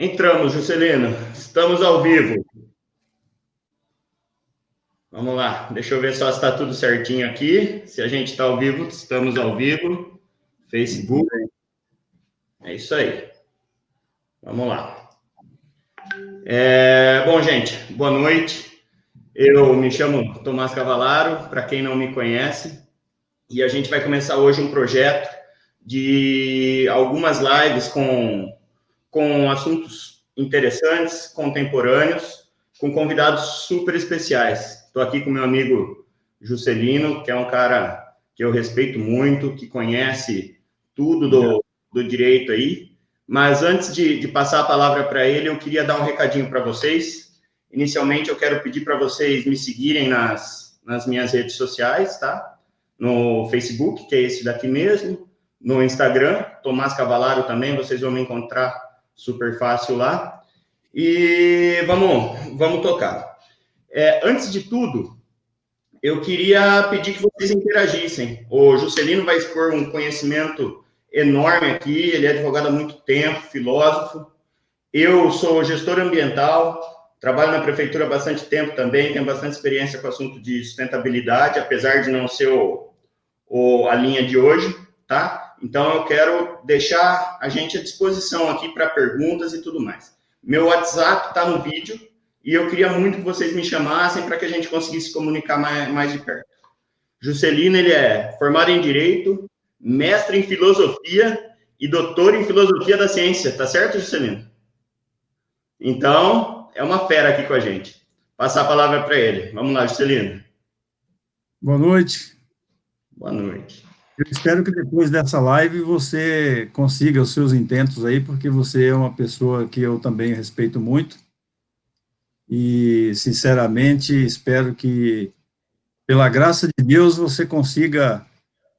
Entramos, Juscelino. Estamos ao vivo. Vamos lá. Deixa eu ver só se está tudo certinho aqui. Se a gente está ao vivo, estamos ao vivo. Facebook. É isso aí. Vamos lá. Bom, gente, boa noite. Eu me chamo Tomás Cavalaro, para quem não me conhece, e a gente vai começar hoje um projeto de algumas lives com assuntos interessantes, contemporâneos, com convidados super especiais. Estou aqui com meu amigo Juscelino, que é um cara que eu respeito muito, que conhece tudo do direito aí. Mas antes de passar a palavra para ele, eu queria dar um recadinho para vocês. Inicialmente, eu quero pedir para vocês me seguirem nas minhas redes sociais, tá? No Facebook, que é esse daqui mesmo. No Instagram, Tomás Cavalaro também, vocês vão me encontrar super fácil lá. E vamos tocar. Antes de tudo, eu queria pedir que vocês interagissem. O Juscelino vai expor um conhecimento enorme aqui, ele é advogado há muito tempo, filósofo. Eu sou gestor ambiental, trabalho na prefeitura há bastante tempo também, tenho bastante experiência com o assunto de sustentabilidade, apesar de não ser a linha de hoje, tá? Então, eu quero deixar a gente à disposição aqui para perguntas e tudo mais. Meu WhatsApp está no vídeo e eu queria muito que vocês me chamassem para que a gente conseguisse comunicar mais de perto. Juscelino, ele é formado em Direito, mestre em Filosofia e doutor em Filosofia da Ciência. Tá certo, Juscelino? Então, é uma fera aqui com a gente. Passar a palavra para ele. Vamos lá, Juscelino. Boa noite. Boa noite. Eu espero que depois dessa live você consiga os seus intentos aí, porque você é uma pessoa que eu também respeito muito. E, sinceramente, espero que, pela graça de Deus, você consiga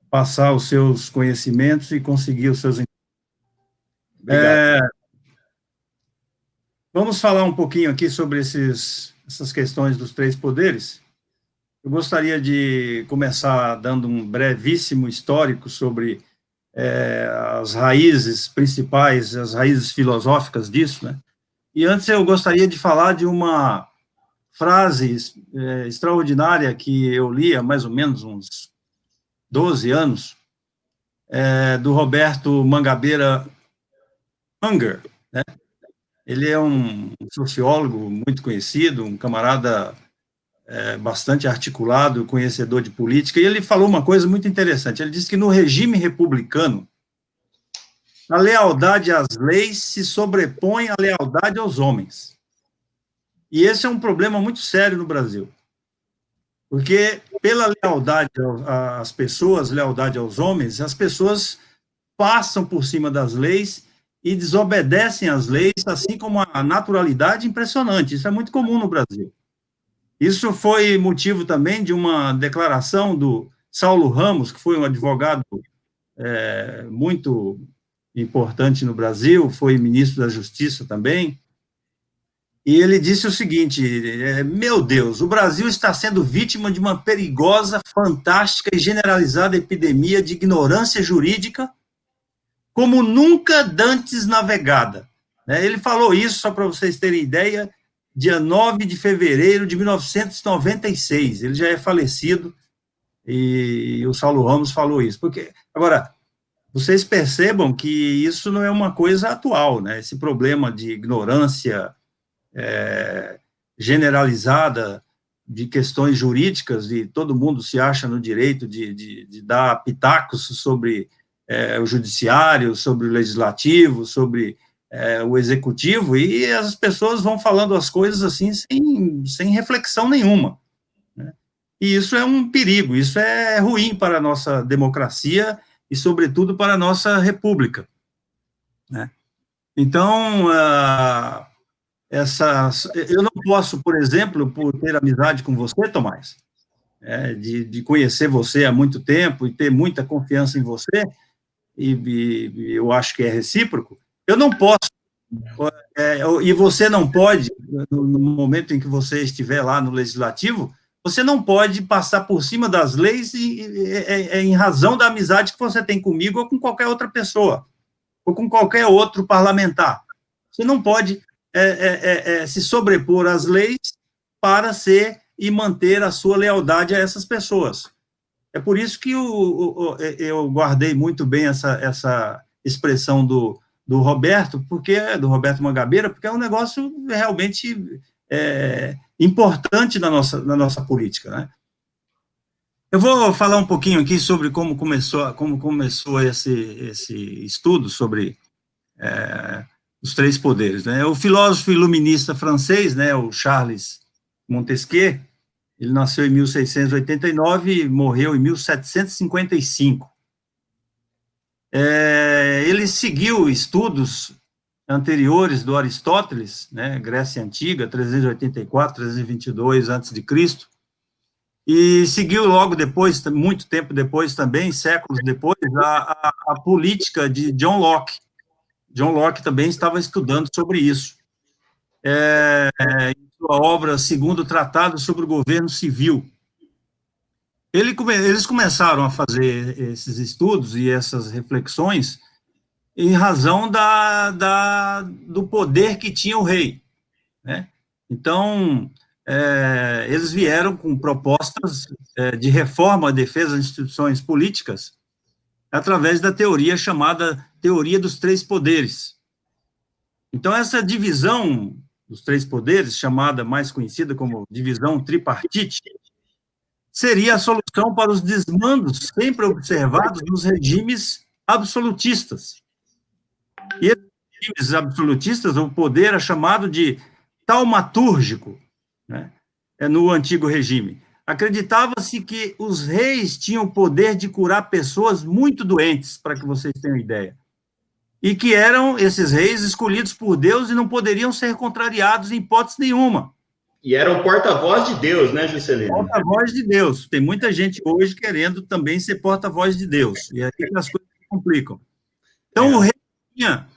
passar os seus conhecimentos e conseguir os seus intentos. Obrigado. Vamos falar um pouquinho aqui sobre essas questões dos três poderes. Eu gostaria de começar dando um brevíssimo histórico sobre as raízes principais, as raízes filosóficas disso, né? E antes eu gostaria de falar de uma frase extraordinária que eu li há mais ou menos uns 12 anos, do Roberto Mangabeira Unger, né? Ele é um sociólogo muito conhecido, um camarada bastante articulado, conhecedor de política, e ele falou uma coisa muito interessante. Ele disse que no regime republicano, a lealdade às leis se sobrepõe à lealdade aos homens. E esse é um problema muito sério no Brasil, porque pela lealdade às pessoas, lealdade aos homens, as pessoas passam por cima das leis e desobedecem às leis, assim como a naturalidade impressionante. Isso é muito comum no Brasil. Isso foi motivo também de uma declaração do Saulo Ramos, que foi um advogado muito importante no Brasil, foi ministro da Justiça também, e ele disse o seguinte: meu Deus, o Brasil está sendo vítima de uma perigosa, fantástica e generalizada epidemia de ignorância jurídica, como nunca dantes navegada. Ele falou isso, só para vocês terem ideia, dia 9 de fevereiro de 1996, ele já é falecido, e o Saulo Ramos falou isso. Agora, vocês percebam que isso não é uma coisa atual, né? Esse problema de ignorância generalizada de questões jurídicas, e todo mundo se acha no direito de dar pitacos sobre o judiciário, sobre o legislativo, sobre o executivo, e as pessoas vão falando as coisas assim sem reflexão nenhuma, né? E isso é um perigo, isso é ruim para a nossa democracia e, sobretudo, para a nossa república, né? Então, eu não posso, por exemplo, por ter amizade com você, Tomás, de conhecer você há muito tempo e ter muita confiança em você, e eu acho que é recíproco, eu não posso, e você não pode, no momento em que você estiver lá no Legislativo, você não pode passar por cima das leis em razão da amizade que você tem comigo ou com qualquer outra pessoa, ou com qualquer outro parlamentar. Você não pode se sobrepor às leis para ser e manter a sua lealdade a essas pessoas. É por isso que eu guardei muito bem essa expressão do Roberto, do Roberto Mangabeira, porque é um negócio realmente importante na nossa política, né? Eu vou falar um pouquinho aqui sobre como começou esse estudo sobre os três poderes, né? O filósofo iluminista francês, né, o Charles Montesquieu, ele nasceu em 1689 e morreu em 1755. Ele seguiu estudos anteriores do Aristóteles, né, Grécia Antiga, 384, 322 a.C., e seguiu logo depois, muito tempo depois também, séculos depois, a política de John Locke. John Locke também estava estudando sobre isso. Em sua obra Segundo Tratado sobre o Governo Civil. Eles começaram a fazer esses estudos e essas reflexões em razão do poder que tinha o rei, né? Então, eles vieram com propostas de reforma à defesa das instituições políticas através da teoria chamada Teoria dos Três Poderes. Então, essa divisão dos três poderes, chamada mais conhecida como divisão tripartite, seria a solução para os desmandos sempre observados nos regimes absolutistas. E esses regimes absolutistas, o poder é chamado de taumatúrgico, né? No antigo regime. Acreditava-se que os reis tinham o poder de curar pessoas muito doentes, para que vocês tenham ideia. E que eram esses reis escolhidos por Deus e não poderiam ser contrariados em hipótese nenhuma. E era o porta-voz de Deus, né, Juscelino? Porta-voz de Deus. Tem muita gente hoje querendo também ser porta-voz de Deus. E aí as coisas se complicam. Então, o rei tinha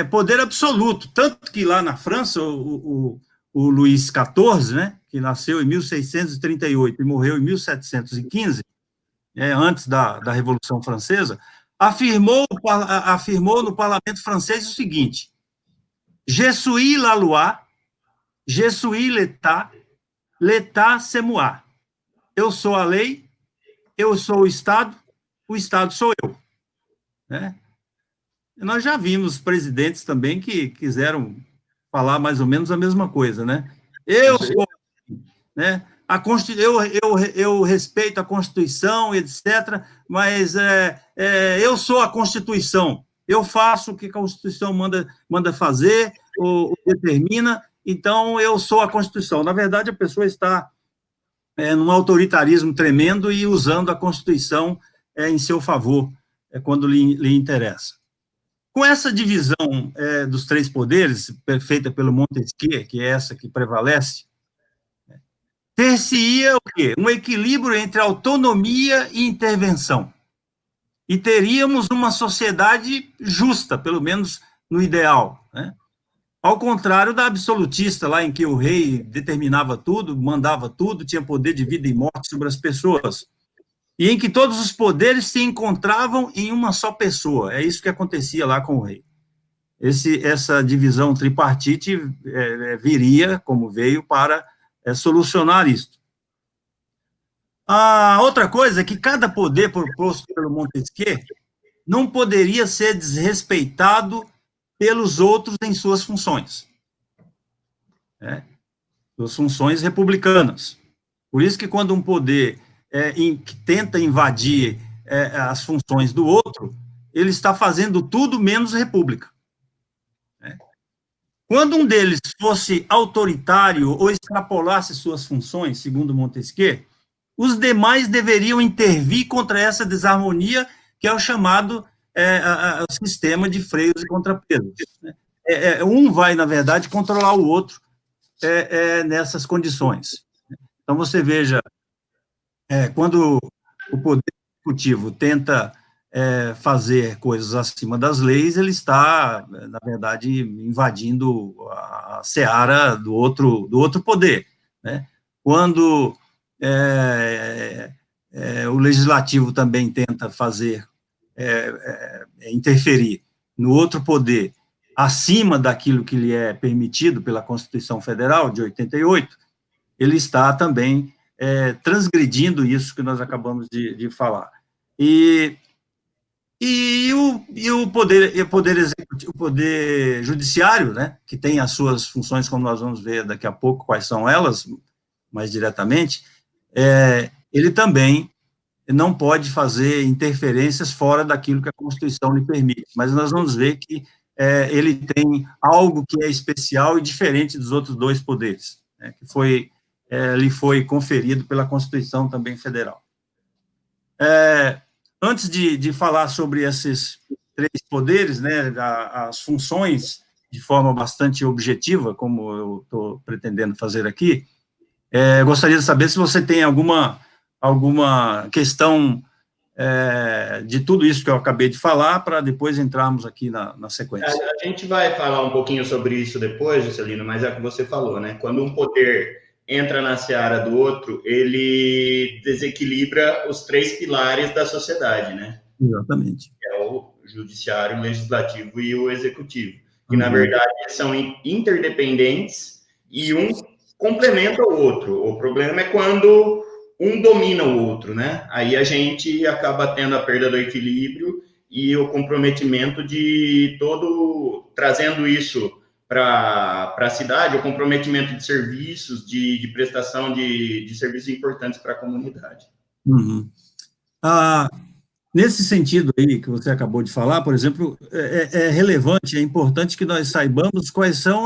poder absoluto. Tanto que lá na França, o Luís XIV, né, que nasceu em 1638 e morreu em 1715, antes da Revolução Francesa, afirmou no parlamento francês o seguinte: Je suis la loi, je suis l'État c'est moi. Eu sou a lei, eu sou o Estado sou eu. Né? Nós já vimos presidentes também que quiseram falar mais ou menos a mesma coisa, né? Eu sou, né? Eu respeito a Constituição, etc., mas eu sou a Constituição. Eu faço o que a Constituição manda fazer, ou determina, então eu sou a Constituição. Na verdade, a pessoa está num autoritarismo tremendo e usando a Constituição em seu favor, quando lhe interessa. Com essa divisão dos três poderes, feita pelo Montesquieu, que é essa que prevalece, ter-se-ia o quê? Um equilíbrio entre autonomia e intervenção. E teríamos uma sociedade justa, pelo menos no ideal, né? Ao contrário da absolutista, lá em que o rei determinava tudo, mandava tudo, tinha poder de vida e morte sobre as pessoas, e em que todos os poderes se encontravam em uma só pessoa. É isso que acontecia lá com o rei. Essa divisão tripartite viria, como veio, para solucionar isso. A outra coisa é que cada poder proposto pelo Montesquieu não poderia ser desrespeitado pelos outros em suas funções. Suas funções republicanas. Por isso que quando um poder tenta invadir as funções do outro, ele está fazendo tudo menos república. Quando um deles fosse autoritário ou extrapolasse suas funções, segundo Montesquieu, os demais deveriam intervir contra essa desarmonia, que é o chamado sistema de freios e contrapesos. Um vai, na verdade, controlar o outro nessas condições. Então, você veja, quando o poder executivo tenta fazer coisas acima das leis, ele está, na verdade, invadindo a seara do outro poder, né? Quando o legislativo também tenta fazer, interferir no outro poder, acima daquilo que lhe é permitido pela Constituição Federal de 88, ele está também transgredindo isso que nós acabamos de falar. O poder judiciário, né, que tem as suas funções, como nós vamos ver daqui a pouco quais são elas, mais diretamente, ele também não pode fazer interferências fora daquilo que a Constituição lhe permite, mas nós vamos ver que ele tem algo que é especial e diferente dos outros dois poderes, né, que lhe foi conferido pela Constituição também federal. Antes de falar sobre esses três poderes, né, as funções, de forma bastante objetiva, como eu estou pretendendo fazer aqui, gostaria de saber se você tem alguma questão de tudo isso que eu acabei de falar, para depois entrarmos aqui na sequência. A gente vai falar um pouquinho sobre isso depois, Juscelino, mas é o que você falou, né? Quando um poder entra na seara do outro, ele desequilibra os três pilares da sociedade, né? Exatamente. Que é o judiciário, o legislativo e o executivo. Que, na verdade, são interdependentes e um complementa o outro. O problema é quando um domina o outro, né? Aí a gente acaba tendo a perda do equilíbrio e o comprometimento trazendo isso para a cidade, o comprometimento de serviços, de prestação de serviços importantes para a comunidade. Uhum. Nesse sentido aí que você acabou de falar, por exemplo, é relevante, é importante que nós saibamos quais são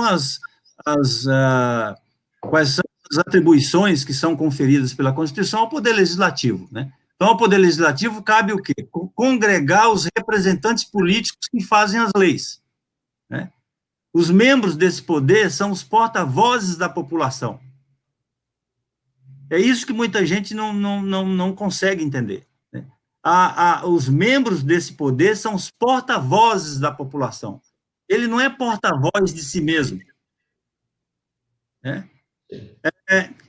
quais são as atribuições que são conferidas pela Constituição ao Poder Legislativo, né? Então, ao Poder Legislativo cabe o quê? Congregar os representantes políticos que fazem as leis, né? Os membros desse poder são os porta-vozes da população. É isso que muita gente não consegue entender, né? Os membros desse poder são os porta-vozes da população. Ele não é porta-voz de si mesmo, né?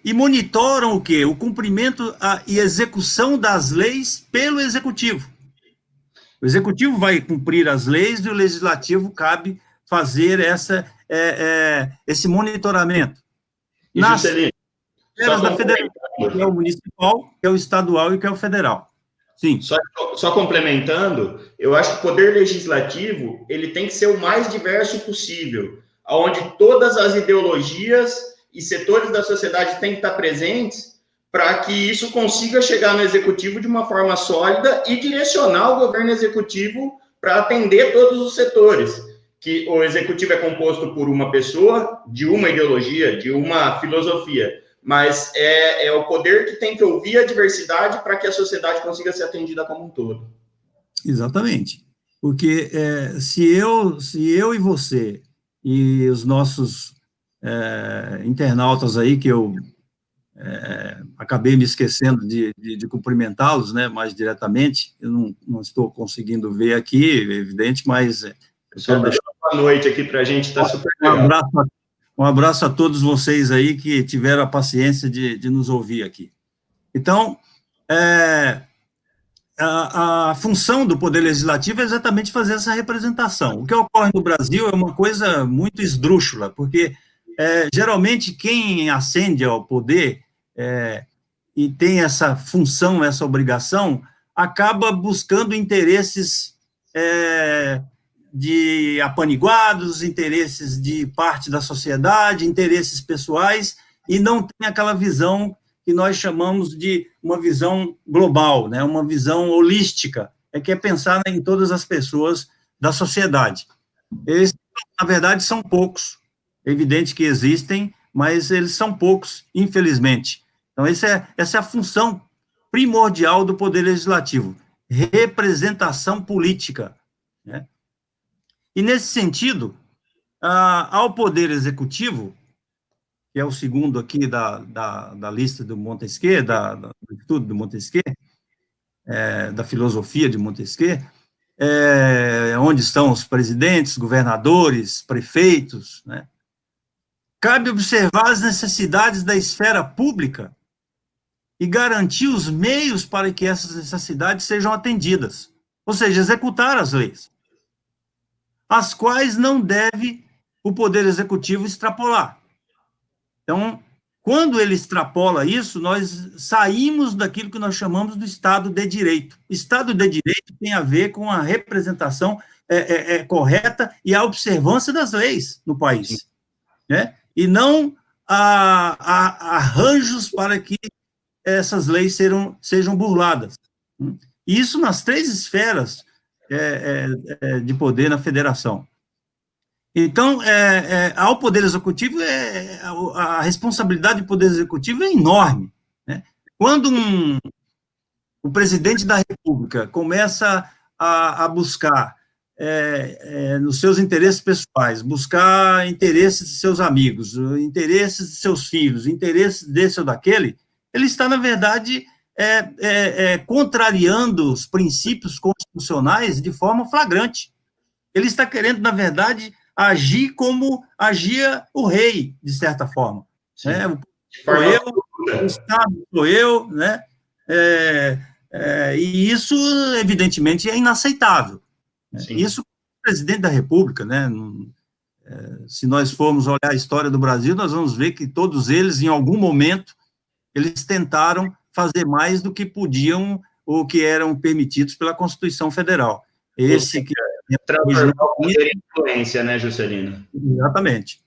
E monitoram o quê? O cumprimento e execução das leis pelo Executivo. O Executivo vai cumprir as leis e o Legislativo cabe fazer esse monitoramento. E, Juscelino, da federação, que é o municipal, que é o estadual e que é o federal. Sim. Só complementando, eu acho que o poder legislativo ele tem que ser o mais diverso possível, onde todas as ideologias e setores da sociedade têm que estar presentes para que isso consiga chegar no executivo de uma forma sólida e direcionar o governo executivo para atender todos os setores. Que o executivo é composto por uma pessoa, de uma ideologia, de uma filosofia, mas é o poder que tem que ouvir a diversidade para que a sociedade consiga ser atendida como um todo. Exatamente. Porque se eu e você e os nossos internautas aí, que eu acabei me esquecendo de cumprimentá-los, né, mais diretamente, eu não estou conseguindo ver aqui, é evidente, mas... Só deixar boa noite aqui para a gente, está super legal. Um abraço a todos vocês aí que tiveram a paciência de nos ouvir aqui. Então, a função do Poder Legislativo é exatamente fazer essa representação. O que ocorre no Brasil é uma coisa muito esdrúxula, porque geralmente quem ascende ao poder e tem essa função, essa obrigação, acaba buscando interesses de apaniguados, interesses de parte da sociedade, interesses pessoais, e não tem aquela visão que nós chamamos de uma visão global, né? Uma visão holística, que é pensar em todas as pessoas da sociedade. Eles, na verdade, são poucos. É evidente que existem, mas eles são poucos, infelizmente. Então, essa é a função primordial do Poder Legislativo, representação política, né? E, nesse sentido, ao Poder Executivo, que é o segundo aqui da lista do Montesquieu, do estudo do Montesquieu, da filosofia de Montesquieu, onde estão os presidentes, governadores, prefeitos, né? Cabe observar as necessidades da esfera pública e garantir os meios para que essas necessidades sejam atendidas, ou seja, executar as leis. as quais não deve o Poder Executivo extrapolar. Então, quando ele extrapola isso, nós saímos daquilo que nós chamamos do Estado de Direito. Estado de Direito tem a ver com a representação correta e a observância das leis no país, né? E não arranjos para que essas leis sejam burladas. Isso nas 3 esferas de poder na federação. Então, ao Poder Executivo, a responsabilidade do Poder Executivo é enorme, né? Quando o presidente da República começa a buscar, nos seus interesses pessoais, buscar interesses de seus amigos, interesses de seus filhos, interesses desse ou daquele, ele está, na verdade, contrariando os princípios constitucionais de forma flagrante. Ele está querendo, na verdade, agir como agia o rei, de certa forma. Né? Sou eu, o Estado sou eu, né? E isso, evidentemente, é inaceitável. Sim. Isso, o presidente da República, né? Se nós formos olhar a história do Brasil, nós vamos ver que todos eles, em algum momento, eles tentaram fazer mais do que podiam ou que eram permitidos pela Constituição Federal. Esse que transformar o poder em influência, né, Juscelino? Exatamente.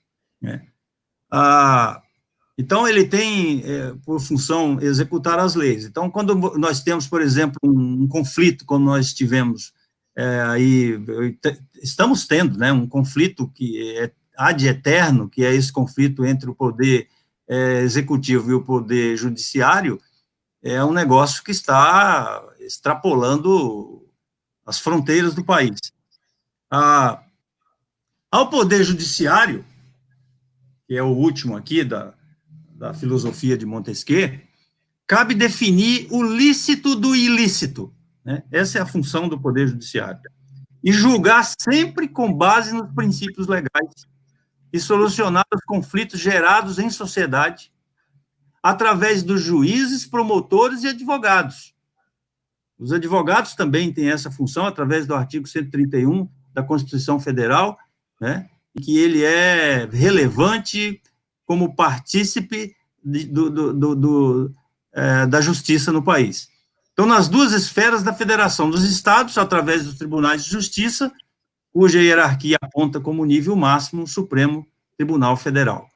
Então, ele tem por função executar as leis. Então, quando nós temos, por exemplo, um conflito, como nós tivemos estamos tendo, né, um conflito que é ad eterno, que é esse conflito entre o poder executivo e o poder judiciário, é um negócio que está extrapolando as fronteiras do país. Ao Poder Judiciário, que é o último aqui da filosofia de Montesquieu, cabe definir o lícito do ilícito, né? Essa é a função do Poder Judiciário. E julgar sempre com base nos princípios legais e solucionar os conflitos gerados em sociedade através dos juízes, promotores e advogados. Os advogados também têm essa função através do artigo 131 da Constituição Federal, né, e que ele é relevante como partícipe da justiça no país. Então, nas 2 esferas da federação, dos estados, através dos tribunais de justiça, cuja hierarquia aponta como nível máximo o Supremo Tribunal Federal.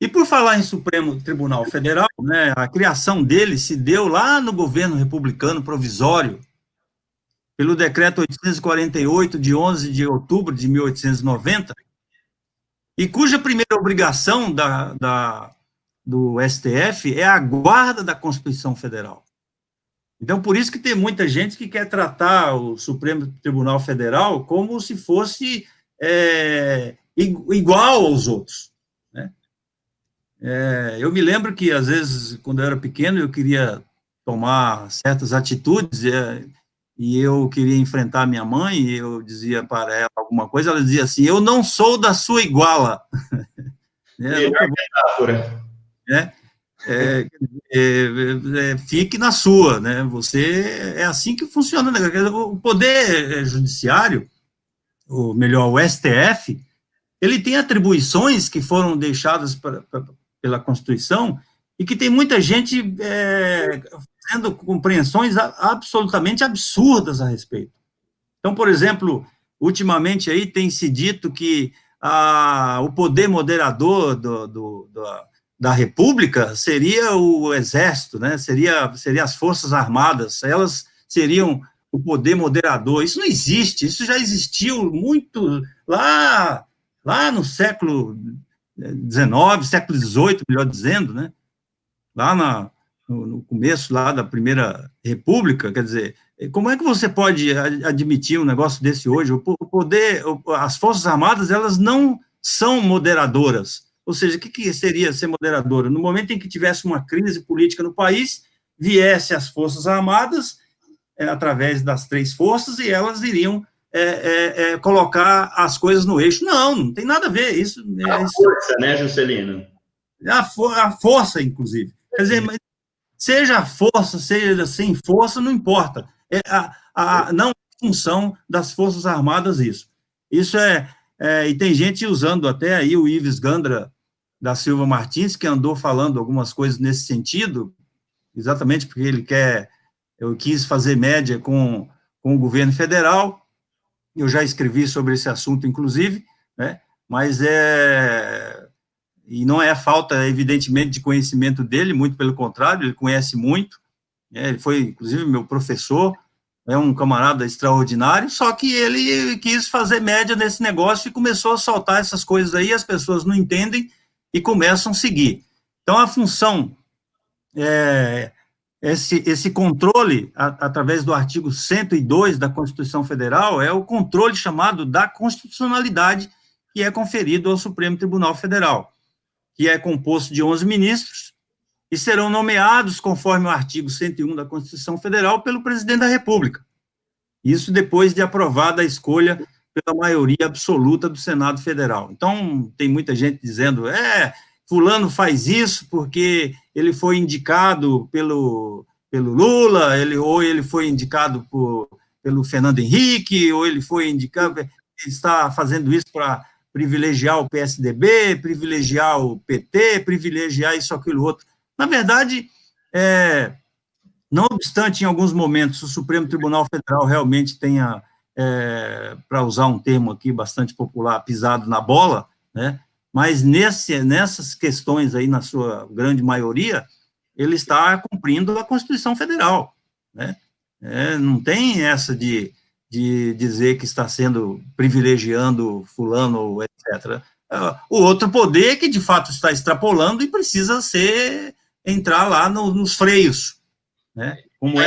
E por falar em Supremo Tribunal Federal, né, a criação dele se deu lá no governo republicano provisório, pelo decreto 848, de 11 de outubro de 1890, e cuja primeira obrigação do STF é a guarda da Constituição Federal. Então, por isso que tem muita gente que quer tratar o Supremo Tribunal Federal como se fosse igual aos outros, né? Eu me lembro que, às vezes, quando eu era pequeno, eu queria tomar certas atitudes, e eu queria enfrentar minha mãe, e eu dizia para ela alguma coisa, ela dizia assim: eu não sou da sua iguala. Melhor metáfora. Fique na sua, né? Você é assim que funciona, né? O Poder Judiciário, ou melhor, o STF, ele tem atribuições que foram deixadas pela Constituição e que tem muita gente fazendo compreensões absolutamente absurdas a respeito. Então, por exemplo, ultimamente aí tem se dito que o poder moderador da República seria o Exército, né? Seria as Forças Armadas, elas seriam o poder moderador. Isso não existe, isso já existiu muito lá no século XIX, século XVIII, melhor dizendo, né? Lá no começo lá da Primeira República, quer dizer, como é que você pode admitir um negócio desse hoje? As Forças Armadas, elas não são moderadoras. Ou seja, o que seria ser moderadora? No momento em que tivesse uma crise política no país, viesse as Forças Armadas, através das 3 forças, e elas iriam colocar as coisas no eixo. Não tem nada a ver. Isso, força, né, Juscelino? A força, inclusive. Quer dizer, mas seja a força, seja sem força, não importa. Não é função das Forças Armadas isso. Isso e tem gente usando até aí o Ives Gandra da Silva Martins, que andou falando algumas coisas nesse sentido, exatamente porque eu quis fazer média com o governo federal. Eu já escrevi sobre esse assunto, inclusive, né? Mas e não é falta, evidentemente, de conhecimento dele, muito pelo contrário, ele conhece muito, né? Ele foi, inclusive, meu professor, é um camarada extraordinário, só que ele quis fazer média nesse negócio e começou a soltar essas coisas aí, as pessoas não entendem e começam a seguir. Então, a função, esse controle, através do artigo 102 da Constituição Federal, é o controle chamado da constitucionalidade que é conferido ao Supremo Tribunal Federal, que é composto de 11 ministros, e serão nomeados, conforme o artigo 101 da Constituição Federal, pelo presidente da República. Isso depois de aprovada a escolha pela maioria absoluta do Senado Federal. Então, tem muita gente dizendo, fulano faz isso porque ele foi indicado pelo Lula, ou ele foi indicado pelo Fernando Henrique, ou ele foi indicado, ele está fazendo isso para privilegiar o PSDB, privilegiar o PT, privilegiar isso, aquilo, outro. Na verdade, não obstante, em alguns momentos, o Supremo Tribunal Federal realmente tenha, para usar um termo aqui bastante popular, pisado na bola, né? Mas nessas questões aí, na sua grande maioria, ele está cumprindo a Constituição Federal, né? Não tem essa de dizer que está privilegiando fulano, etc. O outro poder que, de fato, está extrapolando e precisa entrar lá nos freios, né? Como a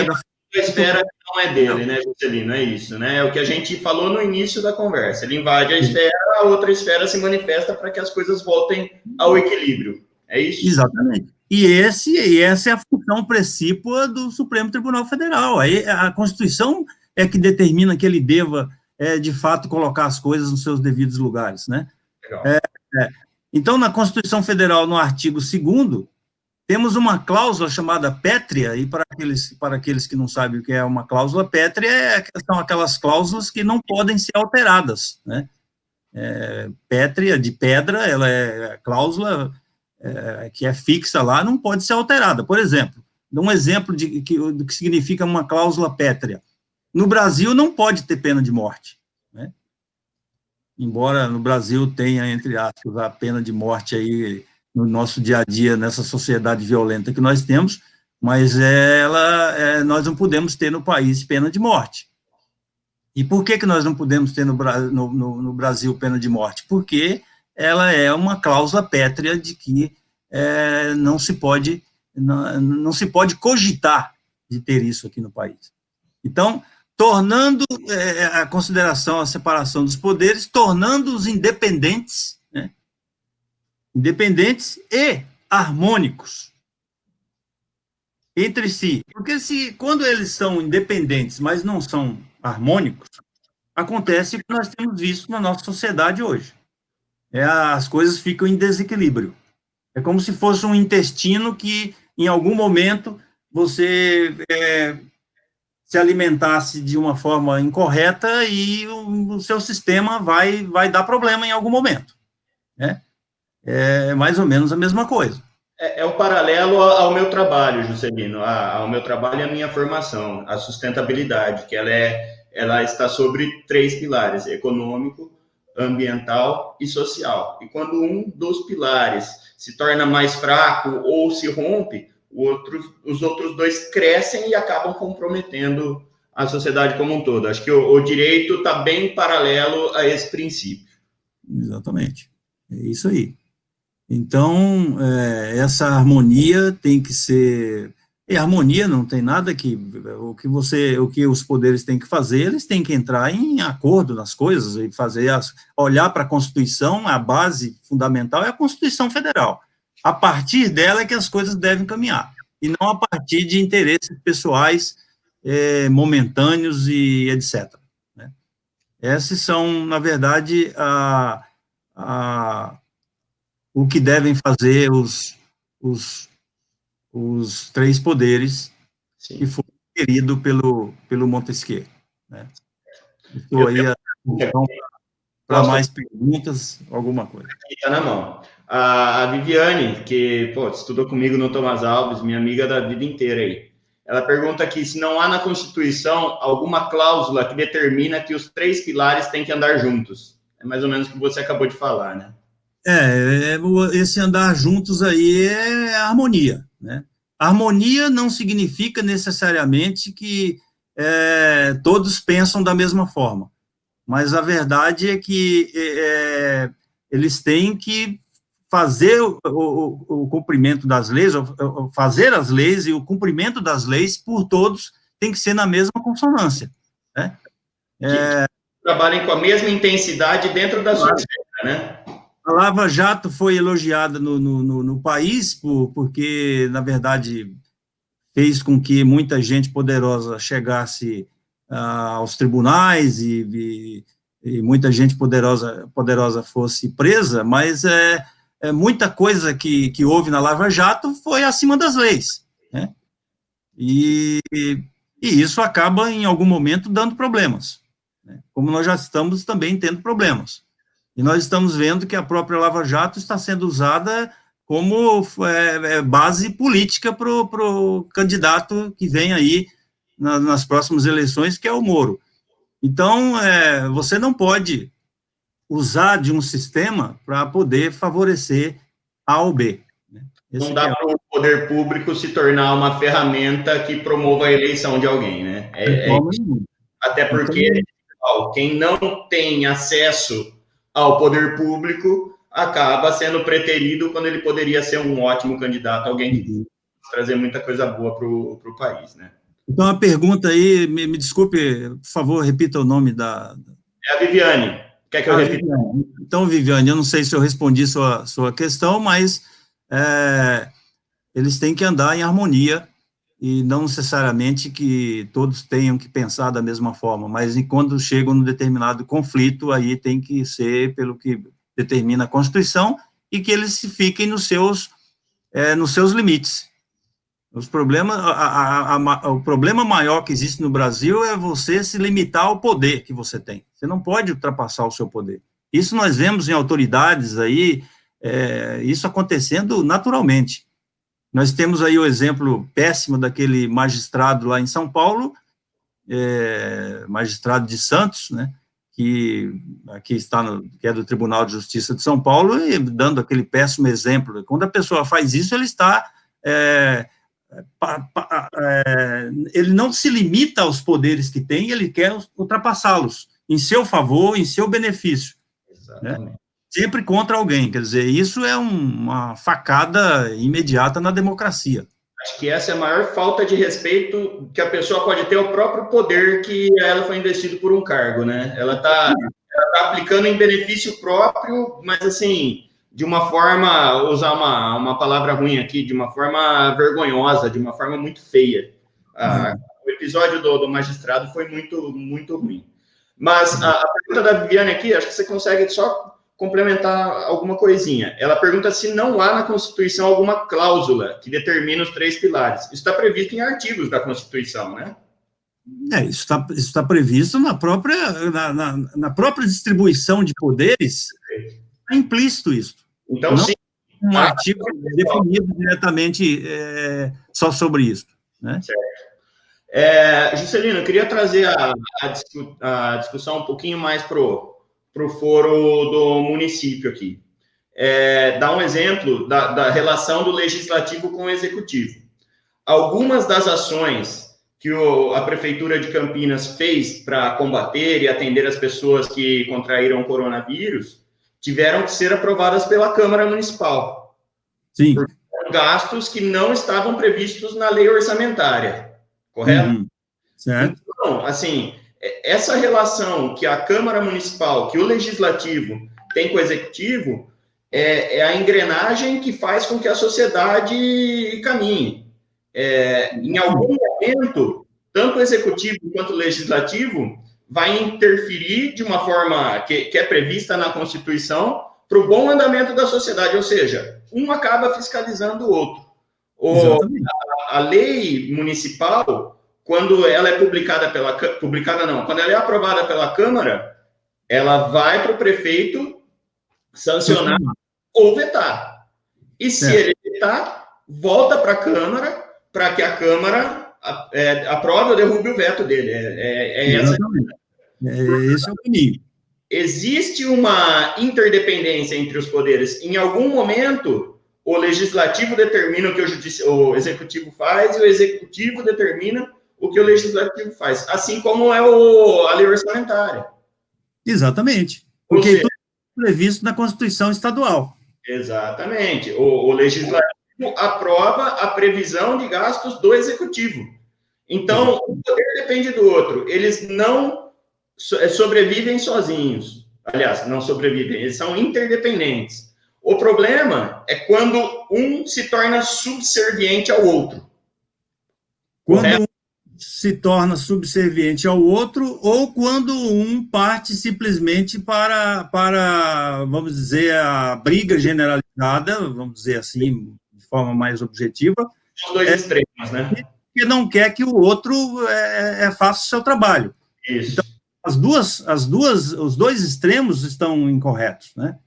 esfera que não é dele, né, Juscelino? É isso, né? É o que a gente falou no início da conversa. Ele invade a esfera, a outra esfera se manifesta para que as coisas voltem ao equilíbrio. É isso? Exatamente. E essa é a função precípua do Supremo Tribunal Federal. Aí a Constituição é que determina que ele deva, de fato, colocar as coisas nos seus devidos lugares, né? Legal. Então, na Constituição Federal, no artigo 2º, temos uma cláusula chamada pétrea, e para aqueles que não sabem o que é uma cláusula pétrea, são aquelas cláusulas que não podem ser alteradas, né? Pétrea, de pedra, ela é cláusula que é fixa lá, não pode ser alterada. Por exemplo, dá um exemplo do que significa uma cláusula pétrea. No Brasil, não pode ter pena de morte, né? Embora no Brasil tenha, entre aspas, a pena de morte aí no nosso dia a dia, nessa sociedade violenta que nós temos, mas nós não podemos ter no país pena de morte. E por que nós não podemos ter no Brasil pena de morte? Porque ela é uma cláusula pétrea de que não se pode cogitar de ter isso aqui no país. Então, tornando a consideração, a separação dos poderes, tornando-os independentes, né? Independentes e harmônicos entre si. Porque quando eles são independentes, mas não são harmônicos, acontece o que nós temos visto na nossa sociedade hoje. As coisas ficam em desequilíbrio. É como se fosse um intestino que, em algum momento, você se alimentasse de uma forma incorreta e o seu sistema vai dar problema em algum momento, né? É mais ou menos a mesma coisa. É o paralelo ao meu trabalho, Juscelino, ao meu trabalho e à minha formação, a sustentabilidade, que ela está sobre 3 pilares: econômico, ambiental e social. E quando um dos pilares se torna mais fraco ou se rompe, os outros 2 crescem e acabam comprometendo a sociedade como um todo. Acho que o direito está bem paralelo a esse princípio. Exatamente. É isso aí. Então, essa harmonia tem que ser. E harmonia não tem nada que. O que os poderes têm que fazer, eles têm que entrar em acordo nas coisas e olhar para a Constituição, a base fundamental é a Constituição Federal. A partir dela é que as coisas devem caminhar, e não a partir de interesses pessoais, momentâneos e etc. Né? Esses são, na verdade, o que devem fazer os 3 poderes. Sim. Que foi querido pelo Montesquieu, né? Estou aí para mais perguntas, alguma coisa. Está na mão. A Viviane, que estudou comigo no Thomas Alves, minha amiga da vida inteira aí, ela pergunta aqui se não há na Constituição alguma cláusula que determina que os 3 pilares têm que andar juntos. É mais ou menos o que você acabou de falar, né? Esse andar juntos aí é harmonia, né? Harmonia não significa necessariamente que todos pensam da mesma forma, mas a verdade é que eles têm que fazer o cumprimento das leis, fazer as leis e o cumprimento das leis por todos tem que ser na mesma consonância, né? Que trabalhem com a mesma intensidade dentro da sua esfera, né? A Lava Jato foi elogiada no país porque, na verdade, fez com que muita gente poderosa chegasse aos tribunais e muita gente poderosa fosse presa, mas muita coisa que houve na Lava Jato foi acima das leis, né? E isso acaba, em algum momento, dando problemas, né? Como nós já estamos também tendo problemas. E nós estamos vendo que a própria Lava Jato está sendo usada como base política para o candidato que vem aí nas próximas eleições, que é o Moro. Então, você não pode usar de um sistema para poder favorecer A ou B. Né? Não dá para o poder público se tornar uma ferramenta que promova a eleição de alguém, né? Até porque quem não tem acesso ao poder público acaba sendo preterido quando ele poderia ser um ótimo candidato, alguém que trazer muita coisa boa para o país, né? Então, a pergunta aí, me desculpe, por favor, repita o nome da... É a Viviane. Quer que eu repita? Viviane. Então, Viviane, eu não sei se eu respondi sua questão, mas eles têm que andar em harmonia e não necessariamente que todos tenham que pensar da mesma forma, mas quando chegam num determinado conflito, aí tem que ser pelo que determina a Constituição e que eles fiquem nos seus limites. O problema maior que existe no Brasil é você se limitar ao poder que você tem. Você não pode ultrapassar o seu poder. Isso nós vemos em autoridades aí, isso acontecendo naturalmente. Nós temos aí o exemplo péssimo daquele magistrado lá em São Paulo, magistrado de Santos, né, que aqui que é do Tribunal de Justiça de São Paulo, e dando aquele péssimo exemplo. Quando a pessoa faz isso, ele está... ele não se limita aos poderes que tem, ele quer ultrapassá-los em seu favor, em seu benefício. Exatamente. Né? Sempre contra alguém, quer dizer, isso é uma facada imediata na democracia. Acho que essa é a maior falta de respeito que a pessoa pode ter ao próprio poder que ela foi investido por um cargo, né? Ela está aplicando em benefício próprio, mas assim, de uma forma, usar uma palavra ruim aqui, de uma forma vergonhosa, de uma forma muito feia. O episódio do magistrado foi muito, muito ruim. Mas a pergunta da Viviane aqui, acho que você consegue só complementar alguma coisinha. Ela pergunta se não há na Constituição alguma cláusula que determina os 3 pilares. Isso está previsto em artigos da Constituição, né? Isso está previsto na própria distribuição de poderes, é implícito isso. Então, não sim. Um artigo definido diretamente só sobre isso. Né? Certo. Juscelino, eu queria trazer a discussão um pouquinho mais para o foro do município aqui. Dar um exemplo da relação do legislativo com o executivo. Algumas das ações que a Prefeitura de Campinas fez para combater e atender as pessoas que contraíram o coronavírus tiveram que ser aprovadas pela Câmara Municipal. Sim. Por gastos que não estavam previstos na lei orçamentária, correto? Uhum. Certo. Então, assim, essa relação que a Câmara Municipal, que o Legislativo tem com o Executivo, é a engrenagem que faz com que a sociedade caminhe. Em algum momento, tanto o Executivo quanto o Legislativo vai interferir de uma forma que é prevista na Constituição para o bom andamento da sociedade, ou seja, um acaba fiscalizando o outro. A lei municipal, quando ela é quando ela é aprovada pela Câmara, ela vai para o prefeito sancionar ou vetar. E se ele vetar, volta para a Câmara, para que a Câmara aprove ou derrube o veto dele. Esse é o caminho. Existe uma interdependência entre os poderes. Em algum momento, o legislativo determina o que o executivo faz e o executivo determina o que o legislativo faz, assim como é a lei orçamentária. Exatamente, porque tudo é previsto na Constituição Estadual. Exatamente. O legislativo aprova a previsão de gastos do executivo. Então, um poder depende do outro. Eles não sobrevivem sozinhos. Aliás, não sobrevivem, eles são interdependentes. O problema é quando um se torna subserviente ao outro. Quando um se torna subserviente ao outro, ou quando um parte simplesmente para, vamos dizer, a briga generalizada, vamos dizer assim, de forma mais objetiva. Os dois extremos, né? Que não quer que o outro faça o seu trabalho. Isso. Então, os dois extremos estão incorretos, né?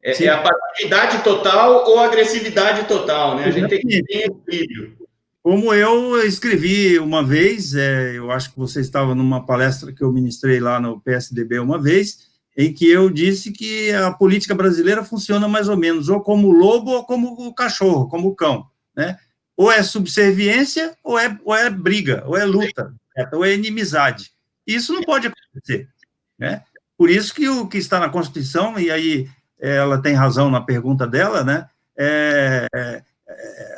É a passividade total ou agressividade total, né? A gente tem que ter equilíbrio. Como eu escrevi uma vez, eu acho que você estava numa palestra que eu ministrei lá no PSDB uma vez, em que eu disse que a política brasileira funciona mais ou menos ou como o lobo ou como o cachorro, como o cão, né? Ou é subserviência, ou é briga, ou é luta, ou é inimizade. Isso não pode acontecer, né? Por isso que o que está na Constituição, e aí ela tem razão na pergunta dela, né?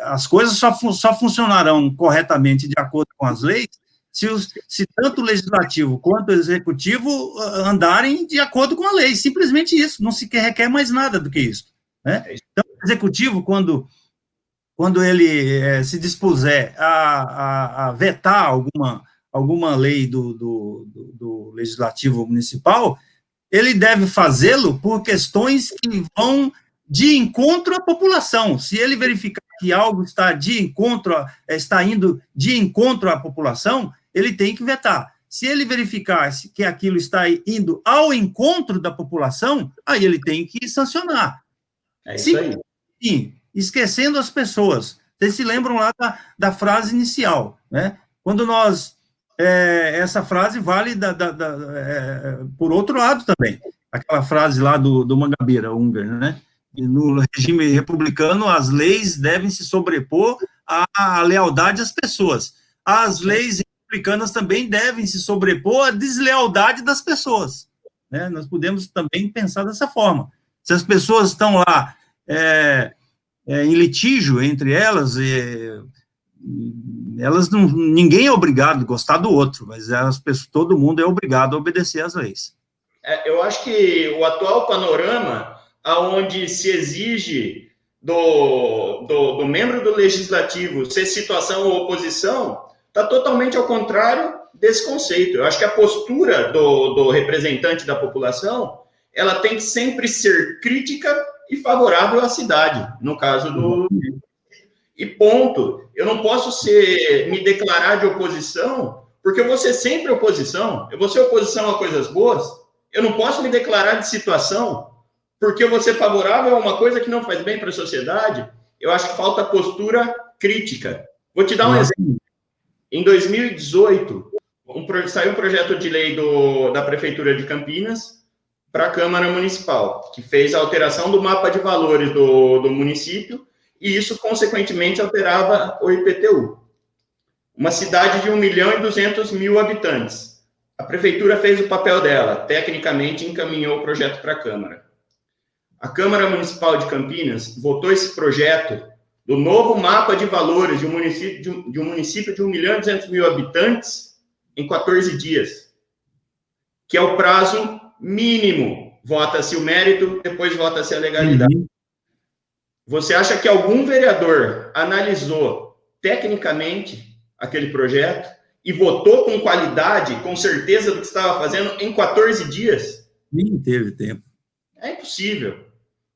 As coisas só funcionarão corretamente de acordo com as leis se tanto o legislativo quanto o executivo andarem de acordo com a lei. Simplesmente isso, não se requer mais nada do que isso, né? Então, o executivo, quando ele se dispuser a vetar alguma lei do legislativo municipal, ele deve fazê-lo por questões que vão de encontro à população. Se ele verificar que algo está indo de encontro à população, ele tem que vetar. Se ele verificar que aquilo está indo ao encontro da população, aí ele tem que sancionar. É isso aí. Sim, esquecendo as pessoas. Vocês se lembram lá da frase inicial, né? Quando nós... essa frase vale por outro lado também. Aquela frase lá do Mangabeira, húngaro, né? E no regime republicano, as leis devem se sobrepor à lealdade às pessoas. As leis republicanas também devem se sobrepor à deslealdade das pessoas, né? Nós podemos também pensar dessa forma. Se as pessoas estão lá em litígio entre elas, ninguém é obrigado a gostar do outro, mas todo mundo é obrigado a obedecer às leis. Eu acho que o atual panorama, onde se exige do membro do legislativo ser situação ou oposição, está totalmente ao contrário desse conceito. Eu acho que a postura do representante da população, ela tem que sempre ser crítica e favorável à cidade, no caso do... E ponto. Eu não posso me declarar de oposição, porque eu vou ser sempre oposição. Eu vou ser oposição a coisas boas. Eu não posso me declarar de situação, porque eu vou ser favorável a uma coisa que não faz bem para a sociedade. Eu acho que falta postura crítica. Vou te dar um exemplo. Em 2018, saiu um projeto de lei da Prefeitura de Campinas para a Câmara Municipal, que fez a alteração do mapa de valores do município, e isso, consequentemente, alterava o IPTU. Uma cidade de 1.200.000 habitantes. A prefeitura fez o papel dela, tecnicamente encaminhou o projeto para a Câmara. A Câmara Municipal de Campinas votou esse projeto do novo mapa de valores de um município de 1.200.000 habitantes em 14 dias, que é o prazo mínimo. Vota-se o mérito, depois vota-se a legalidade. Você acha que algum vereador analisou tecnicamente aquele projeto e votou com qualidade, com certeza do que estava fazendo em 14 dias? Nem teve tempo. É impossível.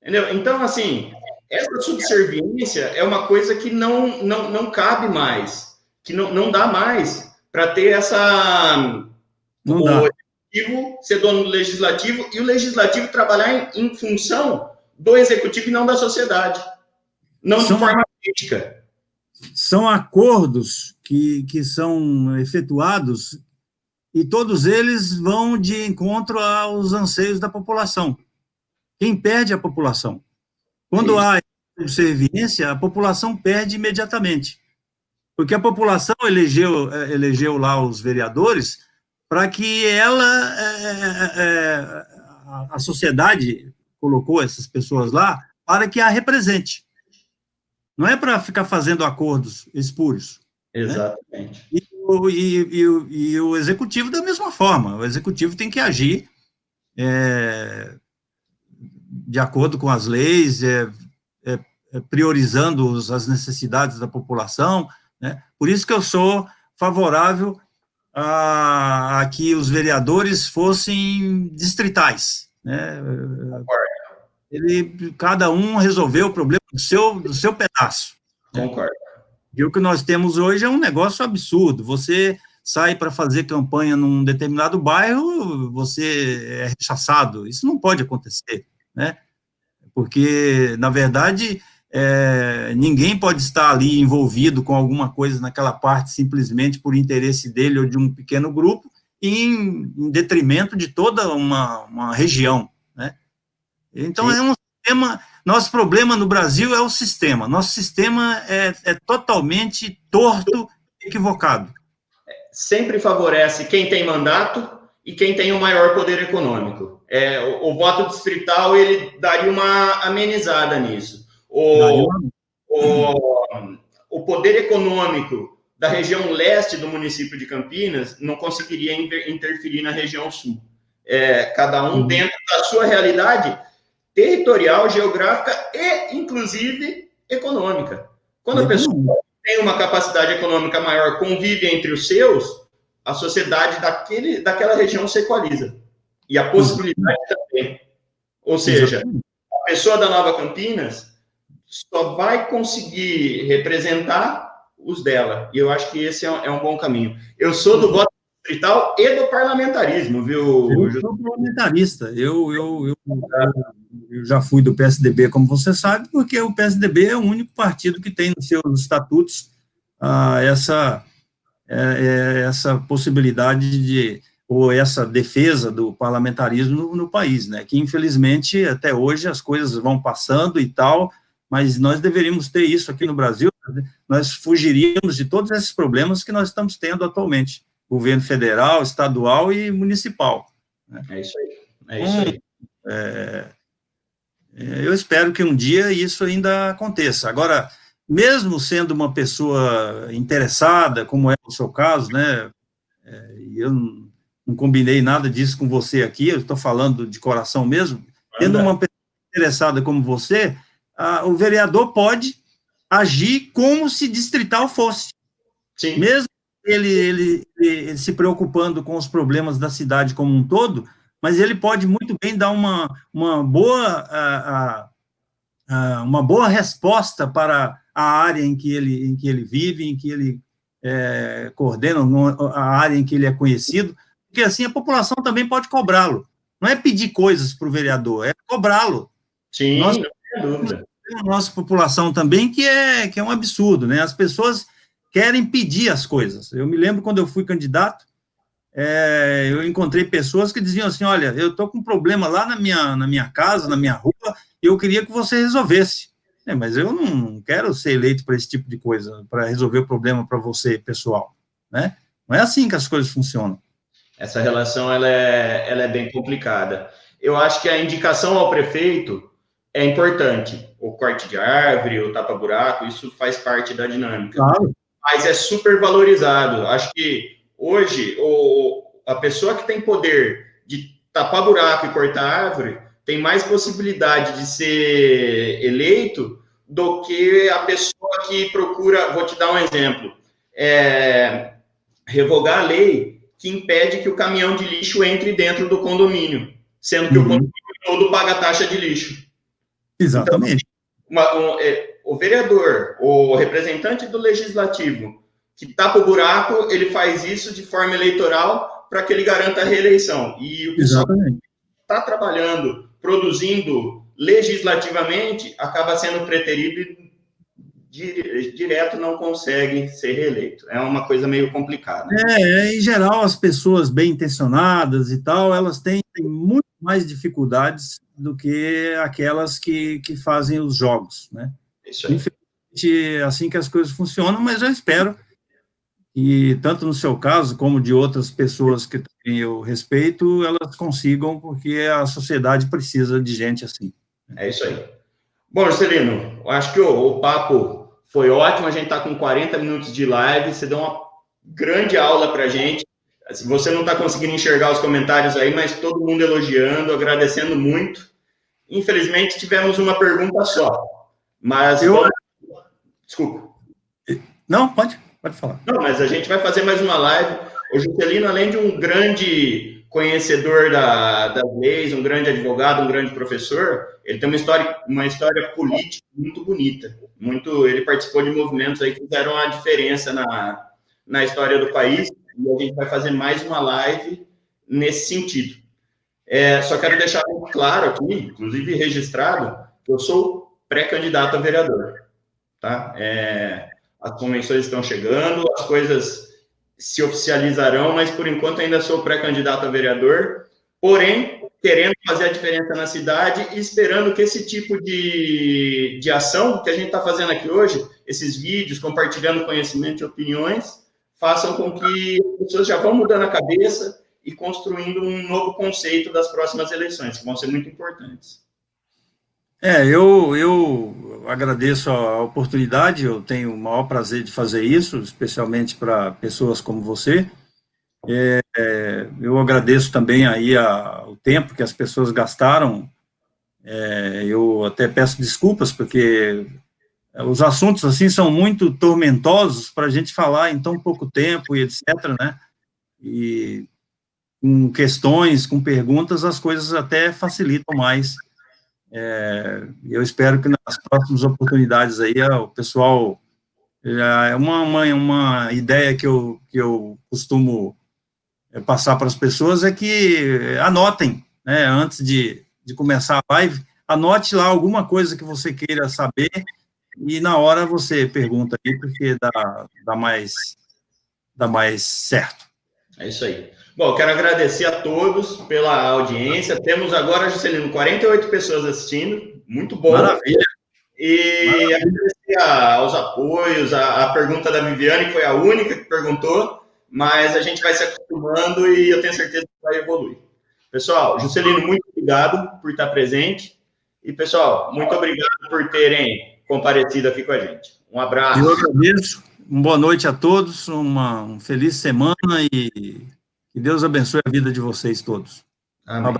Entendeu? Então, assim, essa subserviência é uma coisa que não cabe mais, que não dá mais para ter essa... Não dá. executivo ser dono do legislativo e o legislativo trabalhar em função do executivo e não da sociedade, não de forma política. São acordos que são efetuados e todos eles vão de encontro aos anseios da população. Quem perde é a população. Quando há subserviência, a população perde imediatamente. Porque a população elegeu lá os vereadores para que a sociedade colocou essas pessoas lá para que a represente. Não é para ficar fazendo acordos espúrios. Exatamente. Né? E o executivo da mesma forma. O executivo tem que agir de acordo com as leis, priorizando as necessidades da população, né? Por isso que eu sou favorável a que os vereadores fossem distritais, né? Cada um resolveu o problema do seu pedaço. Concordo. E o que nós temos hoje é um negócio absurdo. Você sai para fazer campanha num determinado bairro, você é rechaçado. Isso não pode acontecer, né? Porque, na verdade, ninguém pode estar ali envolvido com alguma coisa naquela parte simplesmente por interesse dele ou de um pequeno grupo, em detrimento de toda uma região, né? Então, é um sistema. Nosso problema no Brasil é o sistema. Nosso sistema é totalmente torto e equivocado. Sempre favorece quem tem mandato e quem tem o maior poder econômico. O voto distrital, ele daria uma amenizada nisso. O poder econômico da região leste do município de Campinas não conseguiria interferir na região sul. Cada um dentro da sua realidade territorial, geográfica e, inclusive, econômica. Quando a pessoa tem uma capacidade econômica maior, convive entre os seus, a sociedade daquela região se equaliza. E a possibilidade também. Ou seja, a pessoa da Nova Campinas só vai conseguir representar os dela. E eu acho que esse é um bom caminho. Eu sou do voto distrital e do parlamentarismo, viu? Eu sou parlamentarista. Eu já fui do PSDB, como você sabe, porque o PSDB é o único partido que tem nos seus estatutos essa possibilidade ou essa defesa do parlamentarismo no país, né? Que, infelizmente, até hoje as coisas vão passando e tal, mas nós deveríamos ter isso aqui no Brasil, nós fugiríamos de todos esses problemas que nós estamos tendo atualmente, governo federal, estadual e municipal. Né? É isso aí. Eu espero que um dia isso ainda aconteça. Agora, mesmo sendo uma pessoa interessada, como é o seu caso, né? Eu não combinei nada disso com você aqui, eu estou falando de coração mesmo, tendo uma pessoa interessada como você, o vereador pode agir como se distrital fosse. Sim. Mesmo ele se preocupando com os problemas da cidade como um todo, mas ele pode muito bem dar uma boa resposta para a área em que ele vive, em que ele coordena, a área em que ele é conhecido, porque assim a população também pode cobrá-lo. Não é pedir coisas para o vereador, é cobrá-lo. Sim, não tem dúvida. A nossa população também, que é um absurdo, né? As pessoas querem pedir as coisas. Eu me lembro quando eu fui candidato, eu encontrei pessoas que diziam assim, olha, eu estou com um problema lá na minha casa, na minha rua, e eu queria que você resolvesse. Mas eu não quero ser eleito para esse tipo de coisa, para resolver o problema para você, pessoal. Né? Não é assim que as coisas funcionam. Essa relação ela é bem complicada. Eu acho que a indicação ao prefeito é importante. O corte de árvore, o tapa-buraco, isso faz parte da dinâmica. Claro. Mas é super valorizado. Acho que hoje a pessoa que tem poder de tapar buraco e cortar árvore tem mais possibilidade de ser eleito do que a pessoa que procura, vou te dar um exemplo, revogar a lei que impede que o caminhão de lixo entre dentro do condomínio, sendo que o condomínio todo paga a taxa de lixo. Exatamente. Então, o vereador, o representante do legislativo, que tapa o buraco, ele faz isso de forma eleitoral para que ele garanta a reeleição. E o pessoal está trabalhando, produzindo legislativamente, acaba sendo preterido e direto não consegue ser reeleito. É uma coisa meio complicada. Em geral, as pessoas bem intencionadas e tal, elas têm muito mais dificuldades do que aquelas que fazem os jogos, né? Isso aí. Infelizmente, é assim que as coisas funcionam, mas eu espero que, tanto no seu caso, como de outras pessoas que também eu respeito, elas consigam, porque a sociedade precisa de gente assim. É isso aí. Bom, Juscelino, eu acho que o papo foi ótimo, a gente está com 40 minutos de live, você deu uma grande aula para a gente. Você não está conseguindo enxergar os comentários aí, mas todo mundo elogiando, agradecendo muito. Infelizmente, tivemos uma pergunta só, mas... Desculpa. Não, pode falar. Não, mas a gente vai fazer mais uma live. O Juscelino, além de um grande conhecedor das leis, um grande advogado, um grande professor, ele tem uma história política muito bonita. Ele participou de movimentos aí que fizeram a diferença na história do país, e a gente vai fazer mais uma live nesse sentido. Só quero deixar muito claro aqui, inclusive registrado, que eu sou pré-candidato a vereador. Tá? As convenções estão chegando, as coisas se oficializarão, mas por enquanto ainda sou pré-candidato a vereador, porém, querendo fazer a diferença na cidade e esperando que esse tipo de ação que a gente está fazendo aqui hoje, esses vídeos, compartilhando conhecimento e opiniões, façam com que as pessoas já vão mudando a cabeça e construindo um novo conceito das próximas eleições, que vão ser muito importantes. Eu agradeço a oportunidade, eu tenho o maior prazer de fazer isso, especialmente para pessoas como você. Eu agradeço também aí o tempo que as pessoas gastaram. Eu até peço desculpas, porque os assuntos assim são muito tormentosos para a gente falar em tão pouco tempo e etc., né? E com questões, com perguntas, as coisas até facilitam mais. Eu espero que nas próximas oportunidades aí o pessoal, uma ideia que eu costumo passar para as pessoas é que anotem, né, antes de começar a live, anote lá alguma coisa que você queira saber e na hora você pergunta aí, porque dá mais certo. É isso aí. Bom, eu quero agradecer a todos pela audiência. Temos agora, Juscelino, 48 pessoas assistindo. Muito bom. Maravilha. E agradecer aos apoios, a pergunta da Viviane, que foi a única que perguntou, mas a gente vai se acostumando e eu tenho certeza que vai evoluir. Pessoal, Juscelino, muito obrigado por estar presente. E, pessoal, muito obrigado por terem comparecido aqui com a gente. Um abraço. Eu agradeço. Uma boa noite a todos, uma feliz semana e que Deus abençoe a vida de vocês todos. Amém.